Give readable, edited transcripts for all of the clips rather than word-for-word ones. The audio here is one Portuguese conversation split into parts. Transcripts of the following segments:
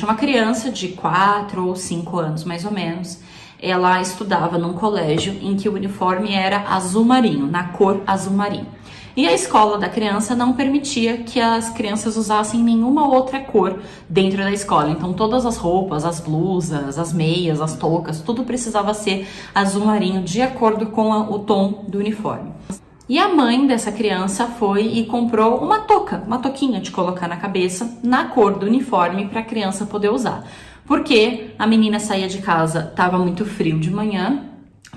Uma criança de 4 ou 5 anos, mais ou menos, ela estudava num colégio em que o uniforme era azul marinho, na cor azul marinho. E a escola da criança não permitia que as crianças usassem nenhuma outra cor dentro da escola. Então todas as roupas, as blusas, as meias, as toucas, tudo precisava ser azul marinho de acordo com o tom do uniforme. E a mãe dessa criança foi e comprou uma toquinha de colocar na cabeça, na cor do uniforme, para a criança poder usar. Porque a menina saía de casa, estava muito frio de manhã,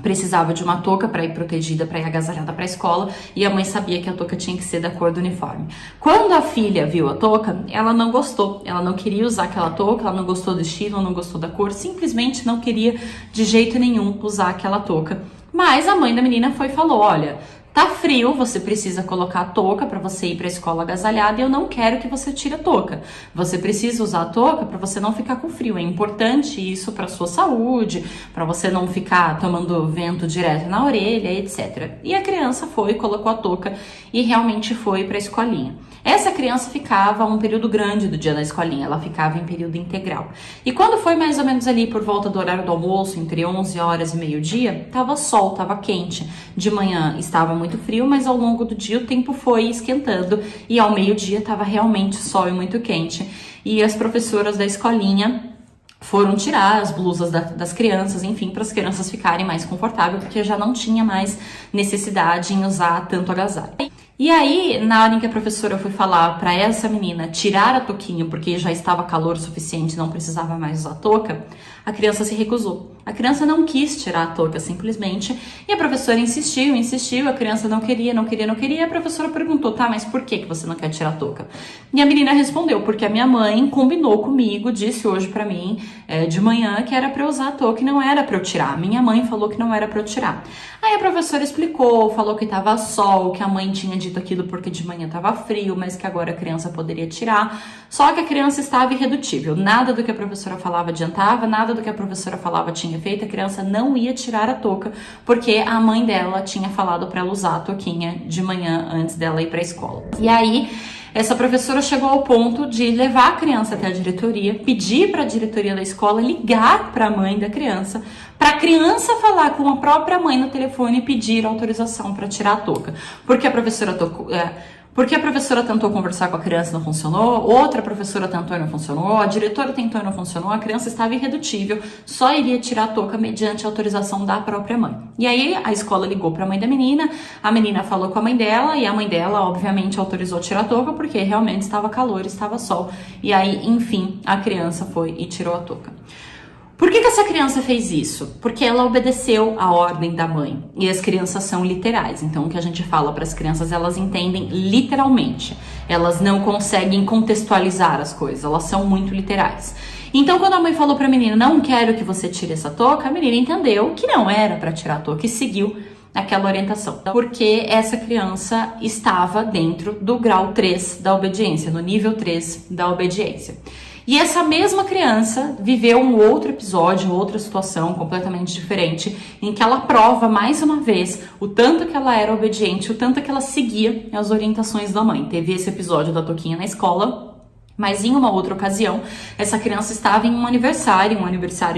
precisava de uma touca para ir protegida, para ir agasalhada para a escola, e a mãe sabia que a touca tinha que ser da cor do uniforme. Quando a filha viu a touca, ela não gostou, ela não queria usar aquela touca, ela não gostou do estilo, não gostou da cor, simplesmente não queria de jeito nenhum usar aquela touca. Mas a mãe da menina foi e falou: olha, tá frio, você precisa colocar a touca para você ir para a escola agasalhada e eu não quero que você tire a touca. Você precisa usar a touca para você não ficar com frio. É importante isso para sua saúde, para você não ficar tomando vento direto na orelha, etc. E a criança foi, colocou a touca e realmente foi para a escolinha. Essa criança ficava um período grande do dia da escolinha, ela ficava em período integral. E quando foi mais ou menos ali por volta do horário do almoço, entre 11 horas e meio-dia, tava sol, tava quente. De manhã estava muito frio, mas ao longo do dia o tempo foi esquentando e ao meio-dia tava realmente sol e muito quente. E as professoras da escolinha foram tirar as blusas das crianças, enfim, para as crianças ficarem mais confortáveis, porque já não tinha mais necessidade em usar tanto agasalho. E aí, na hora em que a professora foi falar para essa menina tirar a touquinha, porque já estava calor o suficiente, não precisava mais usar a touca, a criança se recusou. A criança não quis tirar a touca simplesmente, e a professora insistiu, a criança não queria, e a professora perguntou: tá, mas por que você não quer tirar a touca? E a menina respondeu: porque a minha mãe combinou comigo, disse hoje pra mim, de manhã, que era pra eu usar a touca e não era pra eu tirar. Minha mãe falou que não era pra eu tirar. Aí a professora explicou, falou que tava sol, que a mãe tinha dito aquilo porque de manhã tava frio, mas que agora a criança poderia tirar. Só que a criança estava irredutível. Nada do que a professora falava adiantava, nada do que a professora falava tinha efeito. A criança não ia tirar a touca, porque a mãe dela tinha falado para ela usar a touquinha de manhã antes dela ir para a escola. E aí, essa professora chegou ao ponto de levar a criança até a diretoria, pedir para a diretoria da escola ligar para a mãe da criança, para a criança falar com a própria mãe no telefone e pedir autorização para tirar a touca. Porque a professora tentou conversar com a criança e não funcionou, outra professora tentou e não funcionou, a diretora tentou e não funcionou, a criança estava irredutível, só iria tirar a touca mediante a autorização da própria mãe. E aí a escola ligou para a menina falou com a mãe dela, e a mãe dela obviamente autorizou tirar a touca, porque realmente estava calor, estava sol. E aí, enfim, a criança foi e tirou a touca. Por que essa criança fez isso? Porque ela obedeceu a ordem da mãe. E as crianças são literais. Então, o que a gente fala para as crianças, elas entendem literalmente. Elas não conseguem contextualizar as coisas. Elas são muito literais. Então, quando a mãe falou para a menina: não quero que você tire essa touca, a menina entendeu que não era para tirar a touca e seguiu aquela orientação. Porque essa criança estava dentro do grau 3 da obediência, no nível 3 da obediência. E essa mesma criança viveu um outro episódio, outra situação completamente diferente, em que ela prova mais uma vez o tanto que ela era obediente, o tanto que ela seguia as orientações da mãe. Teve esse episódio da touquinha na escola, mas em uma outra ocasião, essa criança estava em um aniversário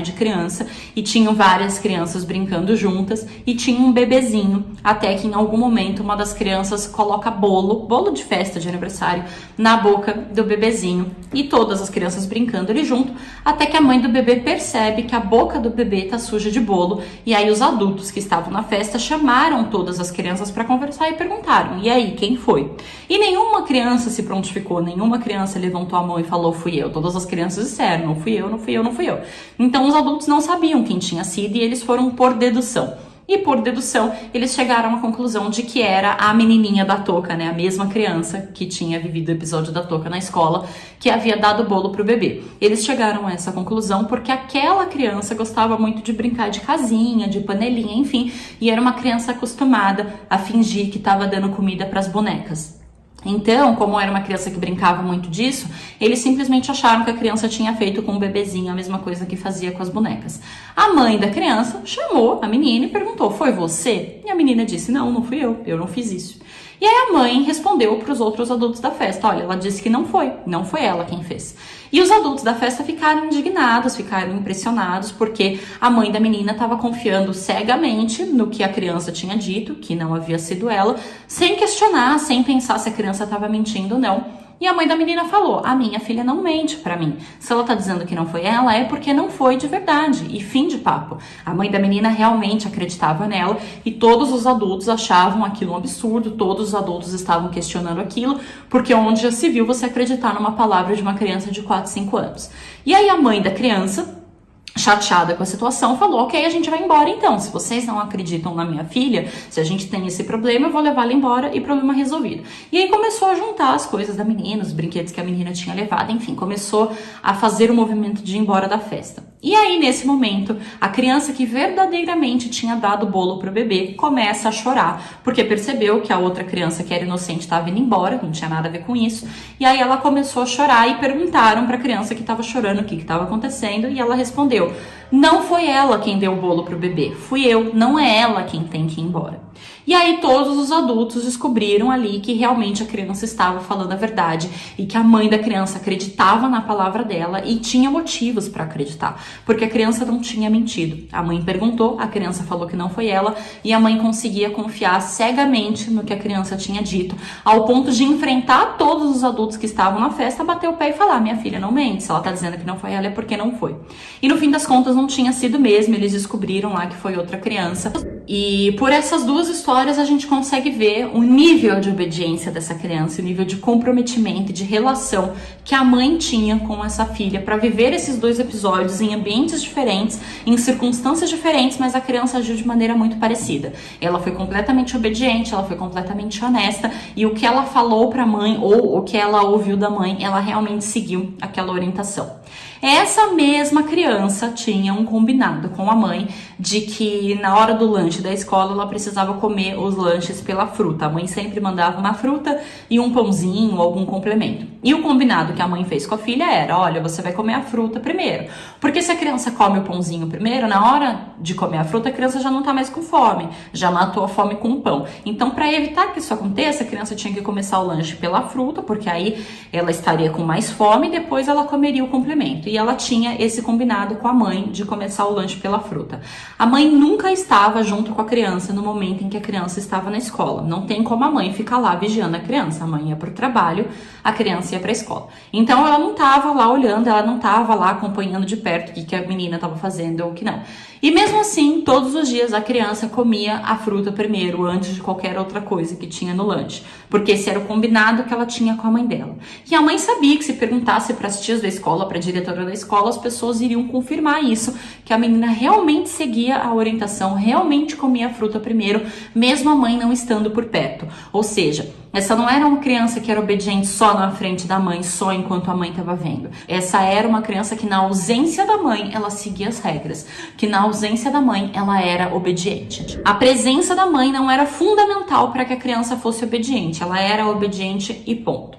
de criança, e tinham várias crianças brincando juntas, e tinha um bebezinho, até que em algum momento uma das crianças coloca bolo de festa de aniversário, na boca do bebezinho, e todas as crianças brincando ali junto, até que a mãe do bebê percebe que a boca do bebê tá suja de bolo, e aí os adultos que estavam na festa chamaram todas as crianças para conversar e perguntaram: e aí, quem foi? E nenhuma criança se prontificou, nenhuma criança levantou a mão e falou: fui eu. Todas as crianças disseram: não fui eu. Então os adultos não sabiam quem tinha sido, e eles foram por dedução. E por dedução, eles chegaram à conclusão de que era a menininha da touca, né? A mesma criança que tinha vivido o episódio da touca na escola, que havia dado bolo pro bebê. Eles chegaram a essa conclusão porque aquela criança gostava muito de brincar de casinha, de panelinha, enfim, e era uma criança acostumada a fingir que estava dando comida para as bonecas. Então, como era uma criança que brincava muito disso, eles simplesmente acharam que a criança tinha feito com o bebezinho a mesma coisa que fazia com as bonecas. A mãe da criança chamou a menina e perguntou: foi você? E a menina disse: não fui eu não fiz isso. E aí a mãe respondeu para os outros adultos da festa, olha, ela disse que não foi ela quem fez. E os adultos da festa ficaram indignados, ficaram impressionados, porque a mãe da menina estava confiando cegamente no que a criança tinha dito, que não havia sido ela, sem questionar, sem pensar se a criança estava mentindo ou não. E a mãe da menina falou, a minha filha não mente pra mim. Se ela tá dizendo que não foi ela, é porque não foi de verdade. E fim de papo. A mãe da menina realmente acreditava nela e todos os adultos achavam aquilo um absurdo, todos os adultos estavam questionando aquilo, porque onde já se viu você acreditar numa palavra de uma criança de 4, 5 anos. E aí a mãe da criança, chateada com a situação, falou, ok, a gente vai embora então, se vocês não acreditam na minha filha, se a gente tem esse problema, eu vou levar ela embora e problema resolvido. E aí começou a juntar as coisas da menina, os brinquedos que a menina tinha levado, enfim, começou a fazer o movimento de ir embora da festa. E aí, nesse momento, a criança que verdadeiramente tinha dado o bolo pro bebê começa a chorar, porque percebeu que a outra criança que era inocente estava indo embora, não tinha nada a ver com isso, e aí ela começou a chorar e perguntaram pra criança que estava chorando o que estava acontecendo, e ela respondeu, não foi ela quem deu o bolo pro bebê, fui eu, não é ela quem tem que ir embora. E aí todos os adultos descobriram ali que realmente a criança estava falando a verdade e que a mãe da criança acreditava na palavra dela e tinha motivos para acreditar, porque a criança não tinha mentido. A mãe perguntou, a criança falou que não foi ela e a mãe conseguia confiar cegamente no que a criança tinha dito, ao ponto de enfrentar todos os adultos que estavam na festa, bater o pé e falar, minha filha não mente, se ela tá dizendo que não foi ela é porque não foi. E no fim das contas não tinha sido mesmo, eles descobriram lá que foi outra criança. E por essas duas histórias a gente consegue ver o nível de obediência dessa criança, o nível de comprometimento e de relação que a mãe tinha com essa filha para viver esses dois episódios em ambientes diferentes, em circunstâncias diferentes, mas a criança agiu de maneira muito parecida. Ela foi completamente obediente, ela foi completamente honesta e o que ela falou para a mãe ou o que ela ouviu da mãe, ela realmente seguiu aquela orientação. Essa mesma criança tinha um combinado com a mãe de que na hora do lanche da escola ela precisava comer os lanches pela fruta. A mãe sempre mandava uma fruta e um pãozinho ou algum complemento. E o combinado que a mãe fez com a filha era, olha, você vai comer a fruta primeiro. Porque se a criança come o pãozinho primeiro, na hora de comer a fruta, a criança já não tá mais com fome. Já matou a fome com o pão. Então, para evitar que isso aconteça, a criança tinha que começar o lanche pela fruta, porque aí ela estaria com mais fome e depois ela comeria o complemento. E ela tinha esse combinado com a mãe de começar o lanche pela fruta. A mãe nunca estava junto com a criança no momento em que a criança estava na escola. Não tem como a mãe ficar lá vigiando a criança. A mãe ia para o trabalho, a criança ia para a escola. Então ela não estava lá olhando, ela não estava lá acompanhando de perto o que a menina estava fazendo ou o que não. E mesmo assim, todos os dias a criança comia a fruta primeiro, antes de qualquer outra coisa que tinha no lanche. Porque esse era o combinado que ela tinha com a mãe dela. E a mãe sabia que se perguntasse para as tias da escola, para a diretora da escola, as pessoas iriam confirmar isso, que a menina realmente seguia a orientação, realmente comia a fruta primeiro, mesmo a mãe não estando por perto. Ou seja, essa não era uma criança que era obediente só na frente da mãe, só enquanto a mãe estava vendo. Essa era uma criança que na ausência da mãe, ela seguia as regras. Que na ausência da mãe, ela era obediente. A presença da mãe não era fundamental para que a criança fosse obediente. Ela era obediente e ponto.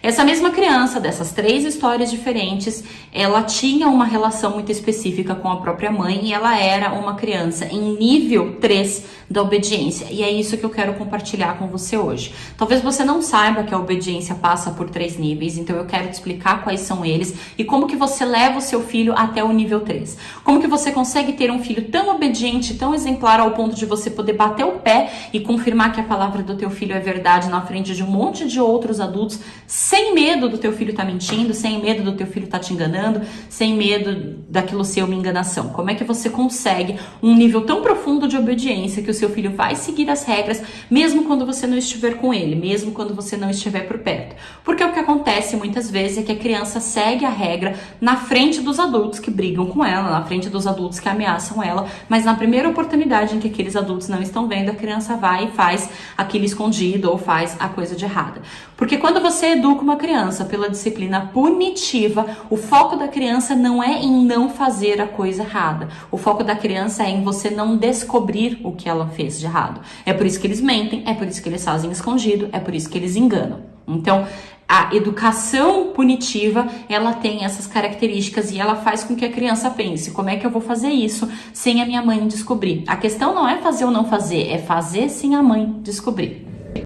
Essa mesma criança, dessas 3 histórias diferentes, ela tinha uma relação muito específica com a própria mãe e ela era uma criança em nível 3 da obediência. E é isso que eu quero compartilhar com você hoje. Talvez você não saiba que a obediência passa por 3 níveis, então eu quero te explicar quais são eles e como que você leva o seu filho até o nível 3. Como que você consegue ter um filho tão obediente, tão exemplar ao ponto de você poder bater o pé e confirmar que a palavra do teu filho é verdade na frente de um monte de outros adultos, sem medo do teu filho estar mentindo, sem medo do teu filho estar te enganando, sem medo daquilo ser uma enganação. Como é que você consegue um nível tão profundo de obediência que o seu filho vai seguir as regras, mesmo quando você não estiver com ele, mesmo quando você não estiver por perto? Porque o que acontece muitas vezes é que a criança segue a regra na frente dos adultos que brigam com ela, na frente dos adultos que ameaçam ela, mas na primeira oportunidade em que aqueles adultos não estão vendo, a criança vai e faz aquilo escondido ou faz a coisa de errada. Porque quando você educa uma criança pela disciplina punitiva, o foco da criança não é em não fazer a coisa errada. O foco da criança é em você não descobrir o que ela fez de errado. É por isso que eles mentem, é por isso que eles fazem escondido, é por isso que eles enganam. Então, a educação punitiva, ela tem essas características e ela faz com que a criança pense, como é que eu vou fazer isso sem a minha mãe descobrir? A questão não é fazer ou não fazer, é fazer sem a mãe descobrir.